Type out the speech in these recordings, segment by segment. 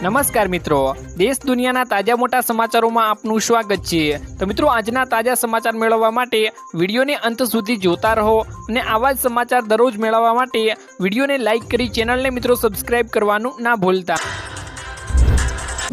નમસ્કાર મિત્રો, દેશ દુનિયાના તાજા મોટા સમાચારોમાં આપનું સ્વાગત છે। તો મિત્રો, આજના તાજા સમાચાર મેળવવા માટે વિડીયોને અંત સુધી જોતા રહો અને આવા જ સમાચાર દરરોજ મેળવવા માટે વિડીયોને લાઇક કરી ચેનલને મિત્રો સબસ્ક્રાઇબ કરવાનું ના ભૂલતા।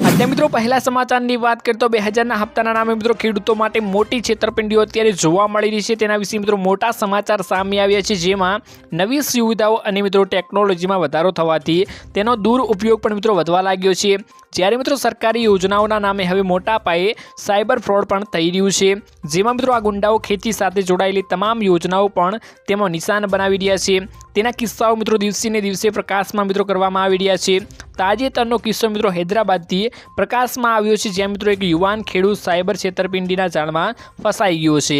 અત્યારે મિત્રો પહેલા સમાચારની વાત કરીએ તો 2000ના હપ્તાના નામે મિત્રો ખેડૂતો માટે મોટી છેતરપિંડીઓ અત્યારે જોવા મળી રહી છે। તેના વિશે મિત્રો મોટા સમાચાર સામે આવ્યા છે, જેમાં નવી સુવિધાઓ અને મિત્રો ટેકનોલોજીમાં વધારો થવાથી તેનો દુરુપયોગ પણ મિત્રો વધવા લાગ્યો છે। જ્યારે મિત્રો સરકારી યોજનાઓના નામે હવે મોટા પાયે સાયબર ફ્રોડ પણ થઈ રહ્યું છે, જેમાં મિત્રો આ ગુંડાઓ ખેતી સાથે જોડાયેલી તમામ યોજનાઓ પણ તેમાં નિશાન બનાવી રહ્યા છે। તેના કિસ્સાઓ મિત્રો દિવસે ને દિવસે પ્રકાશમાં મિત્રો કરવામાં આવી રહ્યા છે। તાજેતરનો કિસ્સો મિત્રો હૈદરાબાદથી પ્રકાશમાં આવ્યો છે, જ્યાં મિત્રો એક યુવાન ખેડૂત સાયબર છેતરપિંડીના જાળમાં ફસાઈ ગયો છે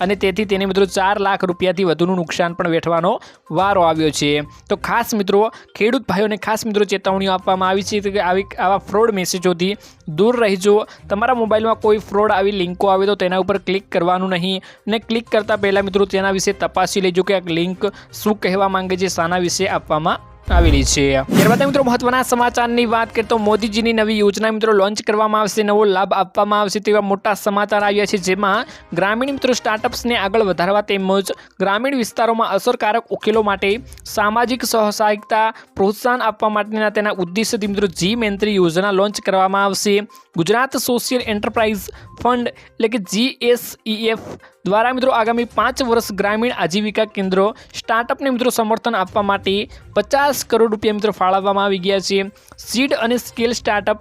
અને તેથી તેને મિત્રો 4 લાખ રૂપિયાથી વધુનું નુકસાન પણ વેઠવાનો વારો આવ્યો છે। તો ખાસ મિત્રો ખેડૂત ભાઈઓને ખાસ મિત્રો ચેતવણીઓ આપવામાં આવી છે કે આવા ફ્રોડ મેસેજોથી દૂર રહેજો। તમારા મોબાઈલમાં કોઈ ફ્રોડ આવી લિંકો આવે તો તેના ઉપર ક્લિક કરવાનું નહીં અને ક્લિક કરતાં પહેલાં મિત્રો તેના વિશે તપાસી લેજો કે આ લિંક શું કહેવા માંગે છે, શાના વિશે આપવામાં આવેલી છે। ત્યારબાદ મિત્રો મહત્વના સમાચારની વાત કરીએ તો મોદીજીની નવી યોજના મિત્રો લોન્ચ કરવામાં આવશે, નવો લાભ આપવામાં આવશે તેવા મોટા સમાચાર આવ્યા છે, જેમાં ગ્રામીણ મિત્રો સ્ટાર્ટઅપ્સને આગળ વધારવા તેમજ ગ્રામીણ વિસ્તારોમાં અસરકારક ઉકેલો માટે સામાજિક સહકારિતા પ્રોત્સાહન આપવા માટેના તેના ઉદ્દેશ્યથી મિત્રો G-Mentri યોજના લોન્ચ કરવામાં આવશે। ગુજરાત સોશિયલ એન્ટરપ્રાઇઝ ફંડ એટલે કે GSEF દ્વારા મિત્રો આગામી 5 વર્ષ ગ્રામીણ આજીવિકા કેન્દ્રો સ્ટાર્ટઅપને મિત્રો સમર્થન આપવા માટે 50 કરોડ રૂપિયા મિત્રો ફાળવવામાં આવી ગયા છે। સીડ અને સ્કેલ સ્ટાર્ટઅપ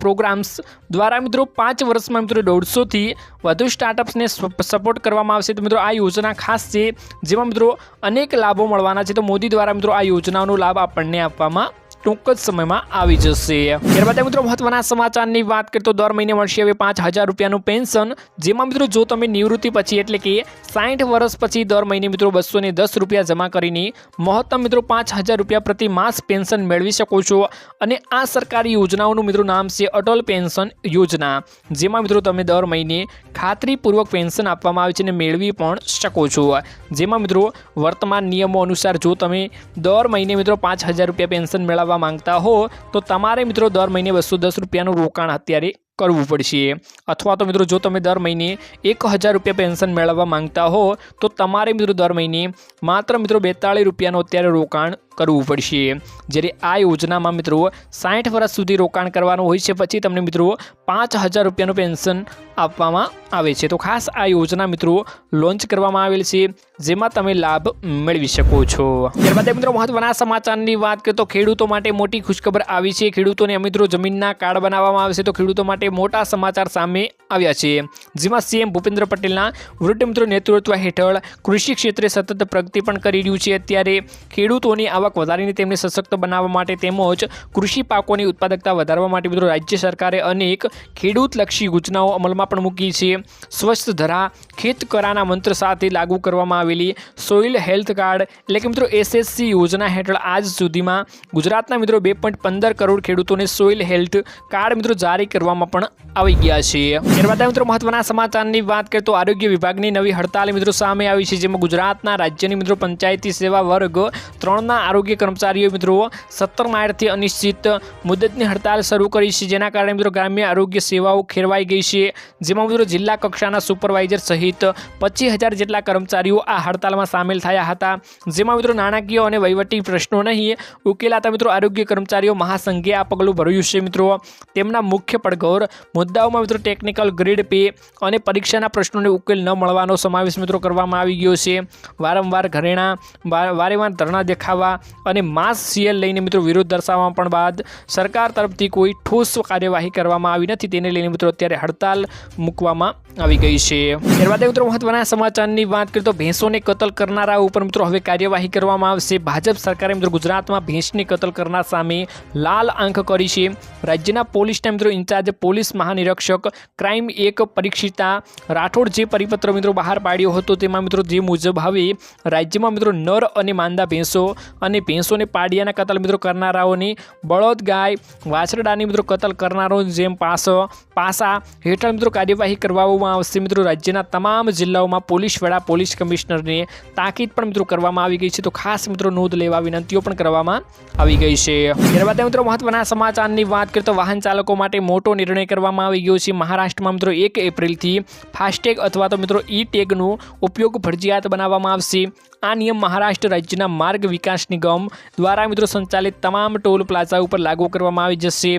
પ્રોગ્રામ્સ દ્વારા મિત્રો 5 વર્ષમાં મિત્રો 150થી વધુ સ્ટાર્ટઅપ્સને સપોર્ટ કરવામાં આવશે। તો મિત્રો આ યોજના ખાસ છે, જેમાં મિત્રો અનેક લાભો મળવાના છે। તો મોદી દ્વારા મિત્રો આ યોજનાઓનો લાભ આપણને આપવામાં ટૂંક જ સમયમાં આવી જશે। ત્યારબાદ મિત્રો મહત્વના સમાચારની વાત કરીએ તો દર મહિને મળશે હવે 5000 રૂપિયાનું પેન્શન, જેમાં મિત્રો જો તમે નિવૃત્તિ પછી એટલે કે 60 વર્ષ પછી દર મહિને મિત્રો 210 રૂપિયા જમા કરીને મહત્તમ મિત્રો 5000 રૂપિયા પ્રતિ માસ પેન્શન મેળવી શકો છો। અને આ સરકારી યોજનાઓનું મિત્રો નામ છે અટલ પેન્શન યોજના, જેમાં મિત્રો તમે દર મહિને ખાતરીપૂર્વક પેન્શન આપવામાં આવે છે અને મેળવી પણ શકો છો। જેમાં મિત્રો વર્તમાન નિયમો અનુસાર જો તમે દર મહિને મિત્રો 5000 રૂપિયા પેન્શન મેળવવા માંગતા હો તો તમારે મિત્રો દર મહિને 210 રૂપિયાનું રોકાણ અત્યારે કરવું પડશે, અથવા તો મિત્રો જો તમે દર મહિને 1000 રૂપિયા પેન્શન મેળવવા માંગતા હો તો તમારે મિત્રો દર મહિને માત્ર મિત્રો 42 રૂપિયાનું અત્યારે રોકાણ કરવું પડશે। જ્યારે આ યોજનામાં મિત્રો 60 વર્ષ સુધી રોકાણ કરવાનું હોય છે, પછી તમને મિત્રો 5000 રૂપિયાનું પેન્શન આપવામાં આવે છે। તો ખાસ આ યોજના મિત્રો લોન્ચ કરવામાં આવેલ છે, જેમાં તમે લાભ મેળવી શકો છો। ત્યારબાદ મિત્રો મહત્વના સમાચારની વાત કરીએ તો ખેડૂતો માટે મોટી ખુશખબર આવી છે। ખેડૂતોને મિત્રો જમીનના કાર્ડ બનાવવામાં આવશે, તો ખેડૂતો માટે મોટા સમાચાર સામે આવ્યા છે, જેમાં CM ભૂપેન્દ્ર પટેલના વૃદ્ધ મિત્રો નેતૃત્વ હેઠળ કૃષિ ક્ષેત્રે સતત પ્રગતિ પણ કરી રહ્યું છે। અત્યારે ખેડૂતોની આવક વધારીને તેમને સશક્ત બનાવવા માટે તેમજ કૃષિ પાકોની ઉત્પાદકતા વધારવા માટે મિત્રો રાજ્ય સરકારે અનેક ખેડૂતલક્ષી યોજનાઓ અમલમાં પણ મૂકી છે। સ્વસ્થ ધરા ખેત કરાના મંત્ર સાથે લાગુ કરવામાં આવેલી સોઇલ હેલ્થ કાર્ડ એટલે કે મિત્રો SSC યોજના હેઠળ આજ સુધીમાં ગુજરાતના મિત્રો 2.15 કરોડ ખેડૂતોને સોઇલ હેલ્થ કાર્ડ મિત્રો જારી કરવામાં પણ આવી ગયા છે। ત્યારબાદ મિત્રો મહત્વના સમાચારની વાત કરીએ તો આરોગ્ય વિભાગની નવી હડતાલ મિત્રો સામે આવી છે, જેમાં ગુજરાતના રાજ્યની મિત્રો પંચાયતી સેવા વર્ગ 3ના આરોગ્ય કર્મચારીઓ મિત્રો 17 માર્ચથી અનિશ્ચિત મુદતની હડતાલ શરૂ કરી છે, જેના કારણે મિત્રો ગ્રામ્ય આરોગ્ય સેવાઓ ખેરવાઈ ગઈ છે। જેમાં મિત્રો જિલ્લા કક્ષાના સુપરવાઇઝર સહિત 25000 જેટલા કર્મચારીઓ આ હડતાલમાં સામેલ થયા હતા। જેમાં મિત્રો નાણાકીય અને વહીવટી પ્રશ્નો નહીં ઉકેલાતા મિત્રો આરોગ્ય કર્મચારીઓ મહાસંઘે આ પગલું ભર્યું છે। મિત્રો તેમના મુખ્ય પડઘર મુદ્દાઓમાં મિત્રો ટેકનિકલ ગ્રેડ પે અને પરીક્ષાના પ્રશ્નોને ઉકેલ ન મળવાનો સમાવેશ મિત્રો કરવામાં આવી ગયો છે। વારંવાર ઘરેણા વારેવાર ધરણા દેખાવા અને માસ સીએલ લઈને મિત્રો વિરોધ દર્શાવવા પણ બાદ સરકાર તરફથી કોઈ ઠોસ કાર્યવાહી કરવામાં આવી નથી, તેને લઈને મિત્રો અત્યારે હડતાલ મૂકવામાં આવી ગઈ છે। ત્યારબાદ મિત્રો મહત્વના સમાચારની વાત કરીએ તો ભેંસોને કતલ કરનારા ઉપર મિત્રો હવે કાર્યવાહી કરવામાં આવશે। ભાજપ સરકારે મિત્રો ગુજરાતમાં ભેંસને કતલ કરનાર સામે લાલ આંખ કરી છે। રાજ્યના પોલીસના મિત્રો ઇન્ચાર્જ પોલીસ મહાનિરીક્ષક ક્રાઇમ 1 પરીક્ષિતા રાઠોડ જે પરિપત્ર મિત્રો બહાર પાડ્યો હતો, તેમાં મિત્રો જે મુજબ હવે રાજ્યમાં મિત્રો નર અને માંદા ભેંસો અને ભેંસોને પાડિયાના કતલ મિત્રો કરનારાઓની, બળદ ગાય વાછરડાની મિત્રો કતલ કરનારાઓની જેમ પાસા હેઠળ મિત્રો કાર્યવાહી કરવામાં આવશે મિત્રો। રાજ્યના તમામ જિલ્લાઓમાં પોલીસ વડા, પોલીસ કમિશનરને તાકીદ પણ મિત્રો કરવામાં આવી ગઈ છે, તો ખાસ મિત્રો નોંધ લેવા વિનંતીઓ પણ કરવામાં આવી ગઈ છે। ત્યારબાદ મિત્રો મહત્વના સમાચારની વાત કરીએ તો વાહન ચાલકો માટે મોટો નિર્ણય કરવામાં આવી ગયો છે। મહારાષ્ટ્રમાં મિત્રો 1 એપ્રિલથી ફાસ્ટેગ અથવા તો મિત્રો ઈ ટેગનો ઉપયોગ ફરજિયાત બનાવવામાં આવશે। આ નિયમ મહારાષ્ટ્ર રાજ્યના માર્ગ વિકાસ નિગમ દ્વારા મિત્રો સંચાલિત તમામ ટોલ પ્લાઝા ઉપર લાગુ કરવામાં આવી જશે।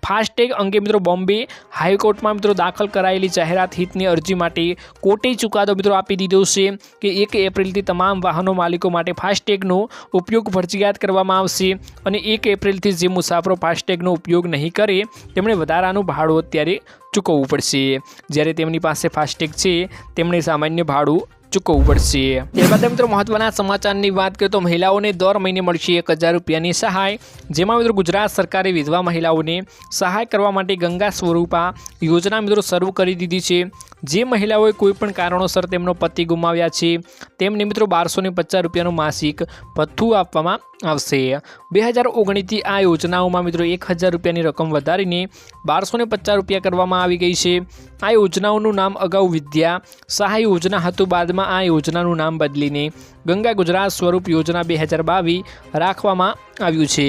ફાસ્ટેગ અંગે મિત્રો બોમ્બે હાઈકોર્ટમાં મિત્રો દાખલ કરાયેલી જાહેરાત હિતની અરજી માટે કોર્ટે ચુકાદો મિત્રો આપી દીધો છે કે 1 એપ્રિલથી તમામ વાહનો માલિકો માટે ફાસ્ટેગનો ઉપયોગ ફરજિયાત કરવામાં આવશે અને 1 એપ્રિલથી જે મુસાફરો ફાસ્ટેગનો ઉપયોગ નહીં કરે તેમણે વધારાનું ભાડું અત્યારે ચૂકવવું પડશે। જ્યારે તેમની પાસે ફાસ્ટેગ છે તેમણે સામાન્ય ભાડું ચૂકવવું પડશે। ત્યારબાદ મિત્રો મહત્વના સમાચારની વાત કરીએ તો મહિલાઓને દર મહિને મળશે 1000 રૂપિયાની સહાય। જેમાં મિત્રો ગુજરાત સરકારે વિધવા મહિલાઓને સહાય કરવા માટે ગંગા સ્વરૂપા યોજના મિત્રો શરૂ કરી દીધી છે। જે મહિલાઓએ કોઈપણ કારણોસર તેમનો પતિ ગુમાવ્યા છે તેમને મિત્રો 1250 રૂપિયાનું માસિક ભથ્થું આપવામાં આવશે। 2019થી આ યોજનાઓમાં મિત્રો 1000 રૂપિયાની રકમ વધારીને 1250 રૂપિયા કરવામાં આવી ગઈ છે। આ યોજનાઓનું નામ અગાઉ વિદ્યા સહાય યોજના હતું, બાદમાં આ યોજનાનું નામ બદલીને ગંગા ગુજરાત સ્વરૂપ યોજના 2022 રાખવામાં આવ્યું છે।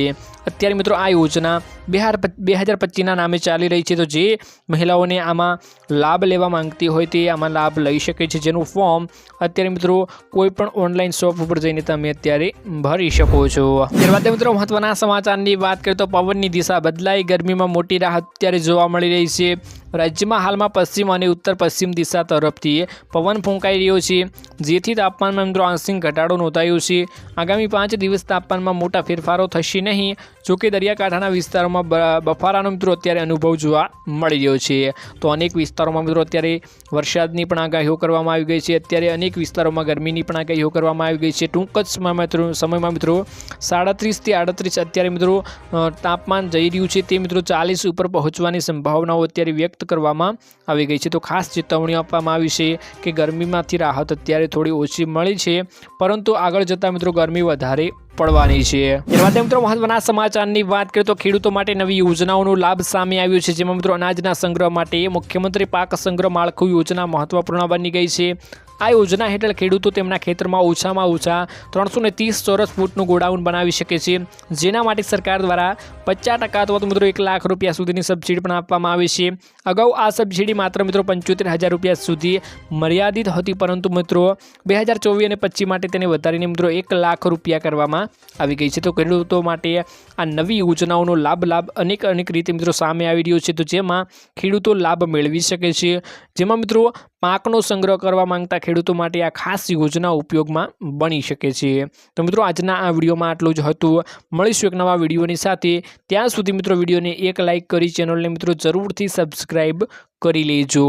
અત્યારે મિત્રો આ યોજના 2025ના નામે ચાલી રહી છે, તો જે મહિલાઓને આમાં લાભ લેવા માંગતી હોય તે આમાં લાભ લઈ શકે છે, જેનું ફોર્મ અત્યારે મિત્રો કોઈ પણ ઓનલાઈન શોપ ઉપર જઈને તમે અત્યારે ભરી શકો છો। ત્યારબાદ મિત્રો મહત્વના સમાચારની વાત કરીએ તો પવનની દિશા બદલાઈ, ગરમીમાં મોટી રાહત અત્યારે જોવા મળી રહી છે। રાજ્યમાં હાલમાં પશ્ચિમ અને ઉત્તર પશ્ચિમ દિશા તરફથી પવન ફૂંકાઈ રહ્યો છે, જેથી તાપમાનમાં મિત્રો આંશિક ઘટાડો નોંધાયો છે। આગામી 5 દિવસ તાપમાનમાં મોટા ફેરફારો થશે નહીં, જોકે દરિયાકાંઠાના વિસ્તારોમાં બફારાનો મિત્રો અત્યારે અનુભવ જોવા મળી રહ્યો છે। તો અનેક વિસ્તારોમાં મિત્રો અત્યારે વરસાદની પણ આગાહીઓ કરવામાં આવી ગઈ છે, અત્યારે અનેક વિસ્તારોમાં ગરમીની પણ આગાહીઓ કરવામાં આવી ગઈ છે। ટૂંક જ સમયમાં મિત્રો 37 થી 38 અત્યારે મિત્રો તાપમાન જઈ રહ્યું છે, તે મિત્રો 40 ઉપર પહોંચવાની સંભાવનાઓ અત્યારે વ્યક્ત કરવામાં આવી ગઈ છે। તો ખાસ ચેતવણી આપવામાં આવી છે કે ગરમીમાંથી રાહત અત્યારે થોડી ઓછી મળી છે, પરંતુ આગળ જતાં મિત્રો ગરમી વધારે પડવાની છે। ત્યારબાદ મિત્રો મહત્વના સમાચારની વાત કરીએ તો ખેડૂતો માટે નવી યોજનાઓનો લાભ સામે આવ્યો છે, જેમાં મિત્રો અનાજના સંગ્રહ માટે મુખ્યમંત્રી પાક સંગ્રહ માળખું યોજના મહત્વપૂર્ણ બની ગઈ છે। આ યોજના હેઠળ ખેડૂતો તેમના ખેતરમાં ઓછામાં ઓછા 330 ચોરસ ફૂટનું ગોડાઉન બનાવી શકે છે, જેના માટે સરકાર દ્વારા 50% અથવા તો મિત્રો 1 લાખ રૂપિયા સુધીની સબસિડી પણ આપવામાં આવે છે। અગાઉ આ સબસિડી માત્ર મિત્રો 75,000 રૂપિયા સુધી મર્યાદિત હતી, પરંતુ મિત્રો 2024 અને 25 માટે તેને વધારીને મિત્રો 1 લાખ રૂપિયા કરવામાં આવી ગઈ છે। તો ખેડૂતો માટે આ નવી યોજનાઓનો લાભ અનેક રીતે મિત્રો સામે આવી રહ્યો છે, તો જેમાં ખેડૂતો લાભ મેળવી શકે છે, જેમાં મિત્રો પાકનો સંગ્રહ કરવા માંગતા ખેડૂતો માટે આ ખાસ યોજના ઉપયોગમાં બની શકે છે। તો મિત્રો આજના આ વિડીયોમાં આટલું જ હતું। મળીશું એક નવા વિડીયોની સાથે, ત્યાં સુધી મિત્રો વિડીયોને એક લાઇક કરી ચેનલને મિત્રો જરૂરથી સબસ્ક્રાઈબ કરી લેજો।